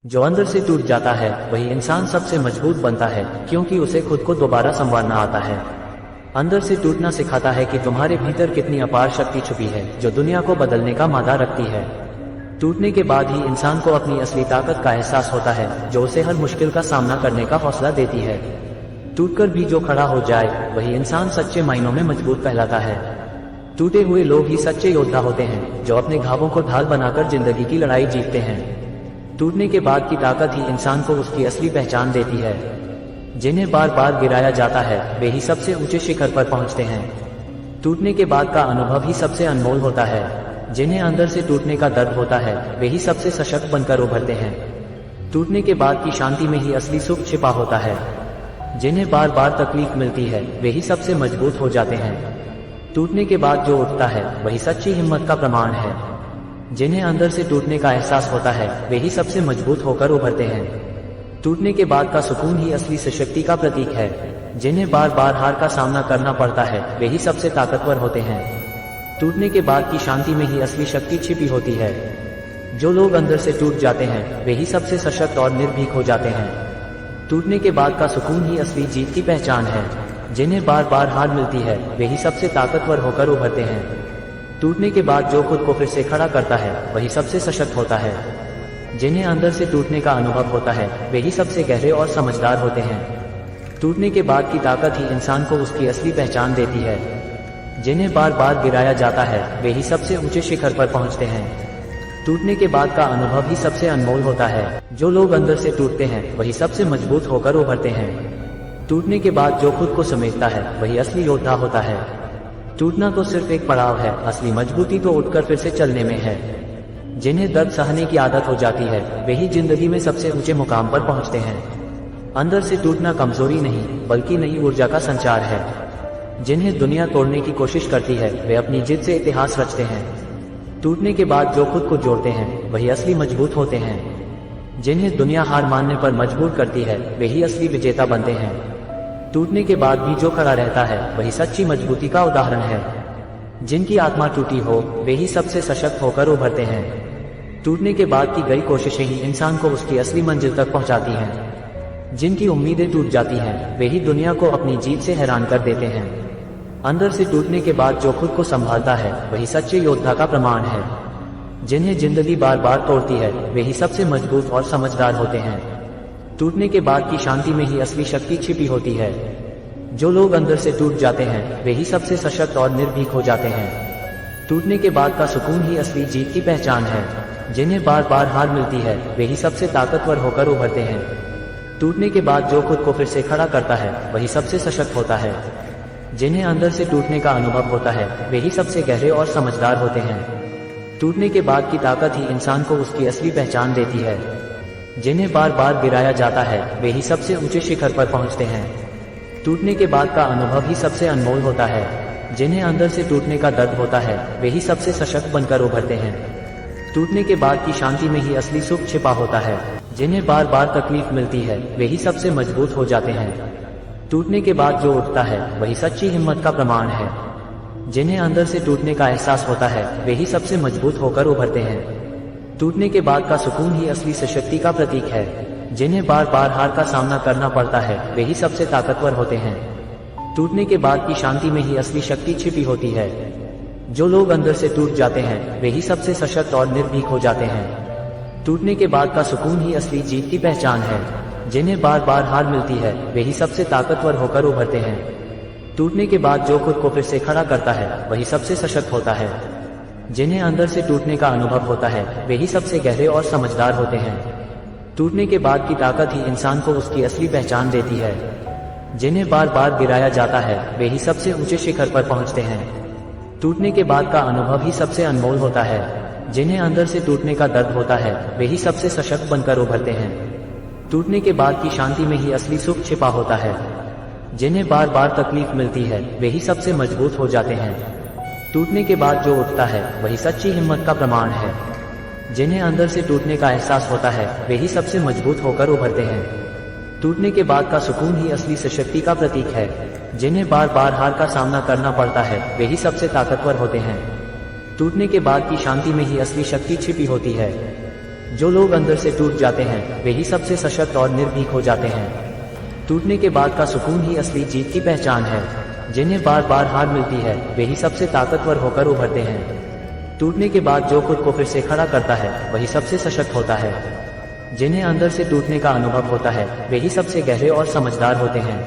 जो अंदर से टूट जाता है वही इंसान सबसे मजबूत बनता है, क्योंकि उसे खुद को दोबारा संवारना आता है। अंदर से टूटना सिखाता है कि तुम्हारे भीतर कितनी अपार शक्ति छुपी है जो दुनिया को बदलने का मादा रखती है। टूटने के बाद ही इंसान को अपनी असली ताकत का एहसास होता है, जो उसे हर मुश्किल का सामना करने का हौसला देती है। टूटकर भी जो खड़ा हो जाए वही इंसान सच्चे मायनों में मजबूत कहलाता है। टूटे हुए लोग ही सच्चे योद्धा होते हैं, जो अपने घावों को ढाल बनाकर जिंदगी की लड़ाई जीतते हैं। टूटने के बाद की ताकत ही इंसान को उसकी असली पहचान देती है। जिन्हें बार बार गिराया जाता है वे ही सबसे ऊंचे शिखर पर पहुंचते हैं। टूटने के बाद का अनुभव ही सबसे अनमोल होता है। जिन्हें अंदर से टूटने का दर्द होता है वे ही सबसे सशक्त बनकर उभरते हैं। टूटने के बाद की शांति में ही असली सुख छिपा होता है। जिन्हें बार बार तकलीफ मिलती है वे ही सबसे मजबूत हो जाते हैं। टूटने के बाद जो उठता है वही सच्ची हिम्मत का प्रमाण है। जिन्हें अंदर से टूटने का एहसास होता है वे ही सबसे मजबूत होकर उभरते हैं। टूटने के बाद का सुकून ही असली सशक्ति का प्रतीक है। जिन्हें बार बार हार का सामना करना पड़ता है वे ही सबसे ताकतवर होते हैं। टूटने के बाद की शांति में ही असली शक्ति छिपी होती है। जो लोग अंदर से टूट जाते हैं वे ही सबसे सशक्त और निर्भीक हो जाते हैं। टूटने के बाद का सुकून ही असली जीत की पहचान है। जिन्हें बार बार हार मिलती है वे ही सबसे ताकतवर होकर उभरते हैं। टूटने के बाद जो खुद को फिर से खड़ा करता है वही सबसे सशक्त होता है। जिन्हें अंदर से टूटने का अनुभव होता है वे ही सबसे गहरे और समझदार होते हैं। टूटने के बाद की ताकत ही इंसान को उसकी असली पहचान देती है। जिन्हें बार बार गिराया जाता है वे ही सबसे ऊंचे शिखर पर पहुंचते हैं। टूटने के बाद का अनुभव ही सबसे अनमोल होता है। जो लोग अंदर से टूटते हैं वही सबसे मजबूत होकर उभरते हैं। टूटने के बाद जो खुद को समेटता है वही असली योद्धा होता है। टूटना तो सिर्फ एक पड़ाव है, असली मजबूती तो उठकर फिर से चलने में है। जिन्हें दर्द सहने की आदत हो जाती है वे ही जिंदगी में सबसे ऊंचे मुकाम पर पहुंचते हैं। अंदर से टूटना कमजोरी नहीं बल्कि नई ऊर्जा का संचार है। जिन्हें दुनिया तोड़ने की कोशिश करती है वे अपनी जिद से इतिहास रचते हैं। टूटने के बाद जो खुद को जोड़ते हैं वही असली मजबूत होते हैं। जिन्हें दुनिया हार मानने पर मजबूर करती है वे ही असली विजेता बनते हैं। टूटने के बाद भी जो खड़ा रहता है वही सच्ची मजबूती का उदाहरण है। जिनकी आत्मा टूटी हो वे ही सबसे सशक्त होकर उभरते हैं। टूटने के बाद की गई कोशिशें ही इंसान को उसकी असली मंजिल तक पहुंचाती हैं। जिनकी उम्मीदें टूट जाती हैं वे ही दुनिया को अपनी जीत से हैरान कर देते हैं। अंदर से टूटने के बाद जो खुद को संभालता है वही सच्चे योद्धा का प्रमाण है। जिन्हें जिंदगी बार बार तोड़ती है वे ही सबसे मजबूत और समझदार होते हैं। टूटने के बाद की शांति में ही असली शक्ति छिपी होती है। जो लोग अंदर से टूट जाते हैं वे ही सबसे सशक्त और निर्भीक हो जाते हैं। टूटने के बाद का सुकून ही असली जीत की पहचान है। जिन्हें बार बार हार मिलती है वे ही सबसे ताकतवर होकर उभरते हैं। टूटने के बाद जो खुद को फिर से खड़ा करता है वही सबसे सशक्त होता है। जिन्हें अंदर से टूटने का अनुभव होता है वे ही सबसे गहरे और समझदार होते हैं। टूटने के बाद की ताकत ही इंसान को उसकी असली पहचान देती है। जिन्हें बार बार गिराया जाता है वे ही सबसे ऊंचे शिखर पर पहुंचते हैं। टूटने के बाद का अनुभव ही सबसे अनमोल होता है। जिन्हें अंदर से टूटने का दर्द होता है वे ही सबसे सशक्त बनकर उभरते हैं। टूटने के बाद की शांति में ही असली सुख छिपा होता है। जिन्हें बार बार तकलीफ मिलती है वे ही सबसे मजबूत हो जाते हैं। टूटने के बाद जो उठता है वही सच्ची हिम्मत का प्रमाण है। जिन्हें अंदर से टूटने का एहसास होता है वे ही सबसे मजबूत होकर उभरते हैं। टूटने के बाद का सुकून ही असली सशक्ति का प्रतीक है। जिन्हें बार बार हार का सामना करना पड़ता है वे ही सबसे ताकतवर होते हैं। टूटने के बाद की शांति में ही असली शक्ति छिपी होती है। जो लोग अंदर से टूट जाते हैं वे ही सबसे सशक्त और निर्भीक हो जाते हैं। टूटने के बाद का सुकून ही असली जीत की पहचान है। जिन्हें बार बार हार मिलती है वे ही सबसे ताकतवर होकर उभरते हैं। टूटने के बाद जो खुद को फिर से खड़ा करता है वही सबसे सशक्त होता है। जिन्हें अंदर से टूटने का अनुभव होता है वे ही सबसे गहरे और समझदार होते हैं। टूटने के बाद की ताकत ही इंसान को उसकी असली पहचान देती है। जिन्हें बार बार गिराया जाता है वे ही सबसे ऊंचे शिखर पर पहुंचते हैं। टूटने के बाद का अनुभव ही सबसे अनमोल होता है। जिन्हें अंदर से टूटने का दर्द होता है वे ही सबसे सशक्त बनकर उभरते हैं। टूटने के बाद की शांति में ही असली सुख छिपा होता है। जिन्हें बार बार तकलीफ मिलती है वे ही सबसे मजबूत हो जाते हैं। टूटने के बाद जो उठता है वही सच्ची हिम्मत का प्रमाण है। जिन्हें अंदर से टूटने का एहसास होता है वे ही सबसे मजबूत होकर उभरते हैं। टूटने के बाद का सुकून ही असली सशक्ति का प्रतीक है। जिन्हें बार बार हार का सामना करना पड़ता है वे ही सबसे ताकतवर होते हैं। टूटने के बाद की शांति में ही असली शक्ति छिपी होती है। जो लोग अंदर से टूट जाते हैं वे ही सबसे सशक्त और निर्भीक हो जाते हैं। टूटने के बाद का सुकून ही असली जीत की पहचान है। जिन्हें बार बार हार मिलती है वे ही सबसे ताकतवर होकर उभरते हैं। टूटने के बाद जो खुद को फिर से खड़ा करता है वही सबसे सशक्त होता है। जिन्हें अंदर से टूटने का अनुभव होता है वे ही सबसे गहरे और समझदार होते हैं।